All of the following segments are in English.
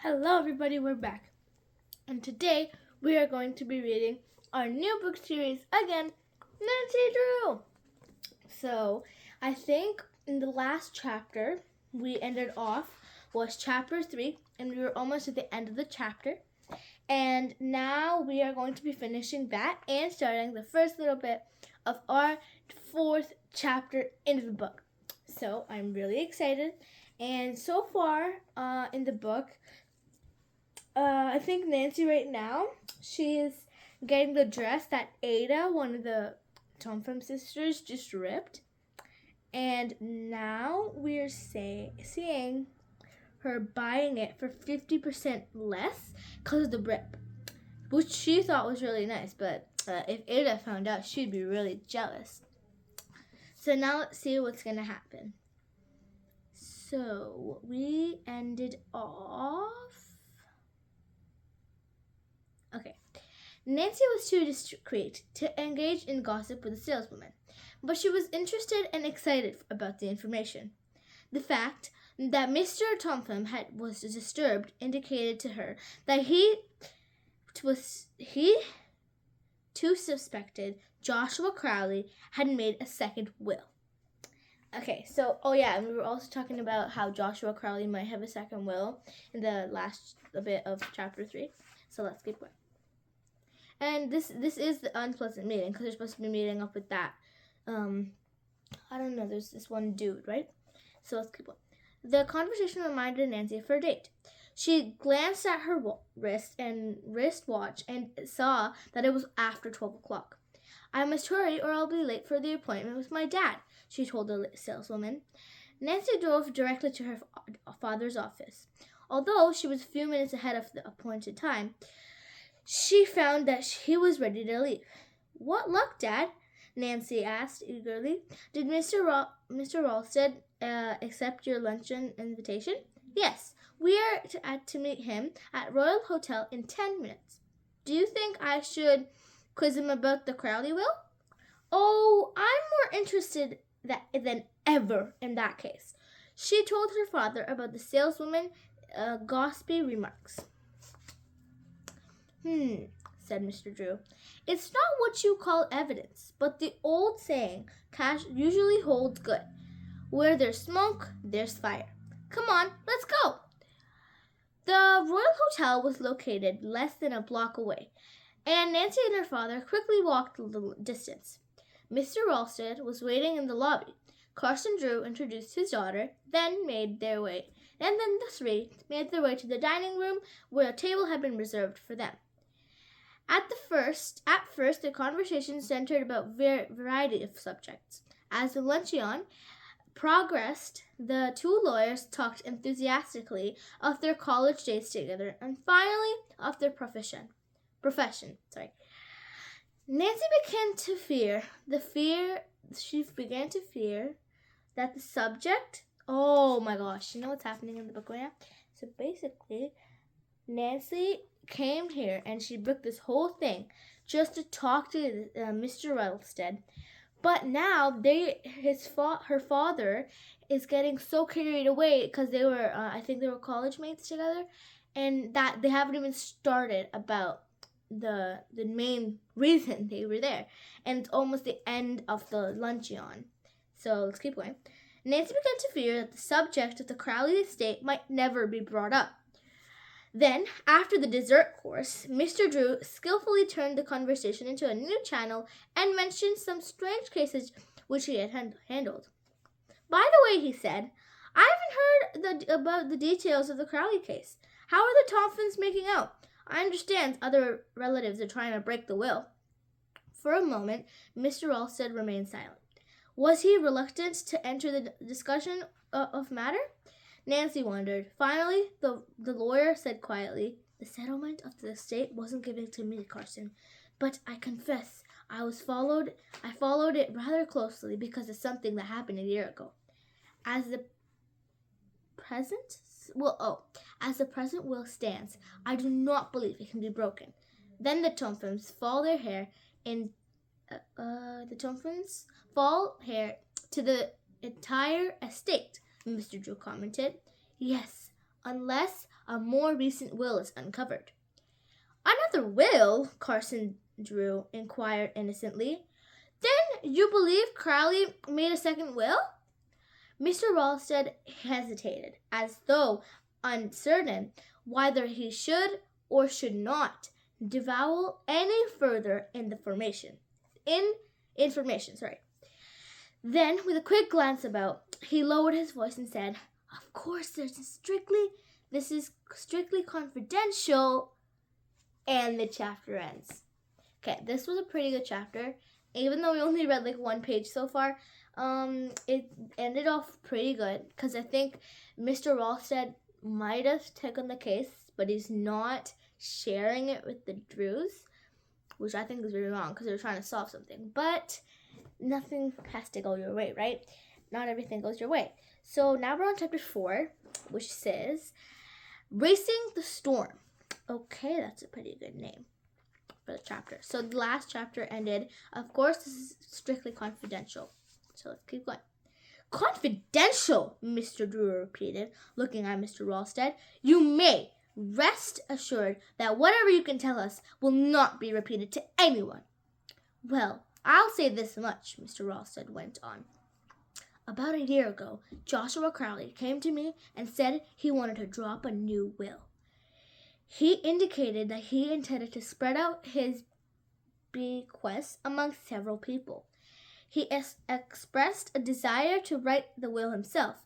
Hello everybody, we're back. And today we are going to be reading our new book series again, Nancy Drew. So, I think in the last chapter we ended off was chapter 3 and we were almost at the end of the chapter. And now we are going to be finishing that and starting the first little bit of our 4th chapter into the book. So, I'm really excited. And so far in the book, I think Nancy right now, she's getting the dress that Ada, one of the Thompson sisters, just ripped. And now we're seeing her buying it for 50% less because of the rip, which she thought was really nice. But if Ada found out, she'd be really jealous. So now let's see what's going to happen. So we ended off... Okay. Nancy was too discreet to engage in gossip with the saleswoman, but she was interested and excited about the information. The fact that Mr. Thompson was disturbed indicated to her that he too suspected Joshua Crowley had made a second will. Okay, so, and we were also talking about how Joshua Crowley might have a second will in the last bit of chapter 3. So let's keep going. And this is the unpleasant meeting because they're supposed to be meeting up with that. I don't know. There's this one dude, right? So let's keep going. The conversation reminded Nancy of her date. She glanced at her wristwatch and saw that it was after 12 o'clock. I must hurry or I'll be late for the appointment with my dad, she told the saleswoman. Nancy drove directly to her father's office. Although she was a few minutes ahead of the appointed time, she found that he was ready to leave. What luck, Dad? Nancy asked eagerly. Did Mr. Ralsted accept your luncheon invitation? Yes, we are to meet him at Royal Hotel in 10 minutes. Do you think I should quiz him about the Crowley will? Oh, I'm more interested than ever in that case. She told her father about the saleswoman's gossipy remarks. Said Mr. Drew. It's not what you call evidence, but the old saying, cash usually holds good. Where there's smoke, there's fire. Come on, let's go. The Royal Hotel was located less than a block away, and Nancy and her father quickly walked the distance. Mr. Ralsted was waiting in the lobby. Carson Drew introduced his daughter, then the three made their way to the dining room where a table had been reserved for them. At first, the conversation centered about a variety of subjects. As the luncheon progressed, the two lawyers talked enthusiastically of their college days together and finally of their profession. Nancy began to fear that the subject. Oh my gosh! You know what's happening in the book right now? So basically, Nancy came here and she booked this whole thing just to talk to Mr. Ralsted. But now her father is getting so carried away because they were, I think they were college mates together, and that they haven't even started about the main reason they were there. And it's almost the end of the luncheon. So let's keep going. Nancy began to fear that the subject of the Crowley estate might never be brought up. Then, after the dessert course, Mr. Drew skillfully turned the conversation into a new channel and mentioned some strange cases which he had handled. By the way, he said, I haven't heard about the details of the Crowley case. How are the Thompsons making out? I understand other relatives are trying to break the will. For a moment, Mr. Ralsted remained silent. Was he reluctant to enter the discussion of matter? Nancy wondered. Finally, the lawyer said quietly, the settlement of the estate wasn't given to me, Carson, but I confess I followed it rather closely because of something that happened a year ago. As the present will stands, I do not believe it can be broken. Then the Thompsons fall hair to the entire estate, Mr. Drew commented. Yes, unless a more recent will is uncovered. Another will? Carson Drew inquired innocently. Then you believe Crowley made a second will? Mr. Ralston hesitated, as though uncertain whether he should or should not divulge any further information. Then, with a quick glance about, he lowered his voice and said, "Of course, this is strictly confidential." And the chapter ends. Okay, this was a pretty good chapter. Even though we only read like one page so far, it ended off pretty good because I think Mr. Ralston might have taken the case, but he's not sharing it with the Drews, which I think is really wrong because they're trying to solve something. But nothing has to go your way, right? Not everything goes your way. So now we're on chapter 4, which says, Racing the Storm. Okay, that's a pretty good name for the chapter. So the last chapter ended, of course, this is strictly confidential. So let's keep going. Confidential, Mr. Drew repeated, looking at Mr. Ralston. You may rest assured that whatever you can tell us will not be repeated to anyone. Well, I'll say this much, Mr. Ralston went on. About a year ago, Joshua Crowley came to me and said he wanted to draw up a new will. He indicated that he intended to spread out his bequests among several people. He expressed a desire to write the will himself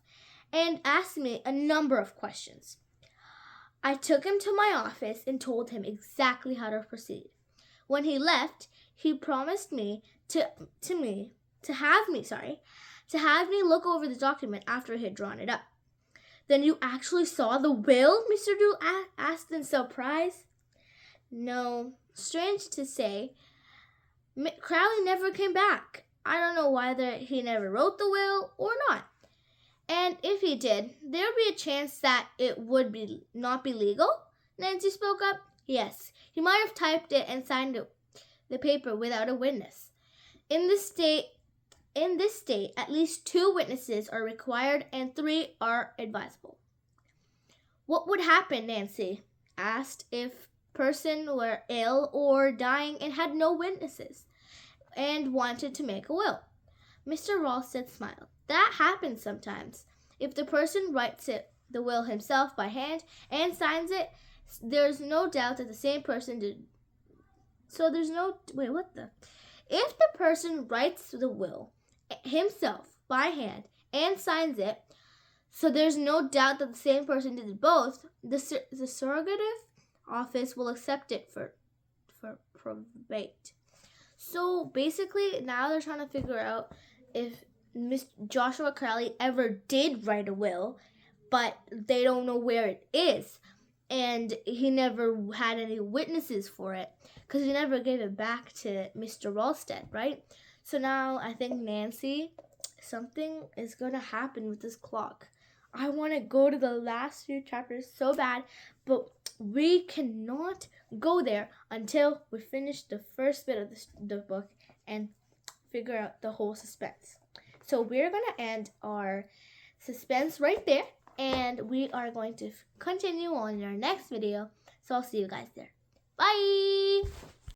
and asked me a number of questions. I took him to my office and told him exactly how to proceed. When he left, he promised me to have me look over the document after he had drawn it up. Then you actually saw the will? Mr. Drew asked in surprise. No, strange to say, Crowley never came back. I don't know whether he never wrote the will or not. And if he did, there would be a chance that it would not be legal? Nancy spoke up. Yes, he might have typed it and signed the paper without a witness. In this state, at least 2 witnesses are required and 3 are advisable. What would happen, Nancy asked, if person were ill or dying and had no witnesses and wanted to make a will? Mr. Ralston smiled. That happens sometimes. If the person writes the will himself by hand and signs it, there's no doubt that the same person did. So there's no, If the person writes the will himself by hand and signs it, so there's no doubt that the same person did both, the surrogative office will accept it for probate. So basically, now they're trying to figure out if Joshua Crowley ever did write a will, but they don't know where it is. And he never had any witnesses for it because he never gave it back to Mr. Ralston, right? So now I think Nancy, something is going to happen with this clock. I want to go to the last few chapters so bad, but we cannot go there until we finish the first bit of the book and figure out the whole suspense. So we're going to end our suspense right there, and we are going to continue on in our next video. So I'll see you guys there. Bye!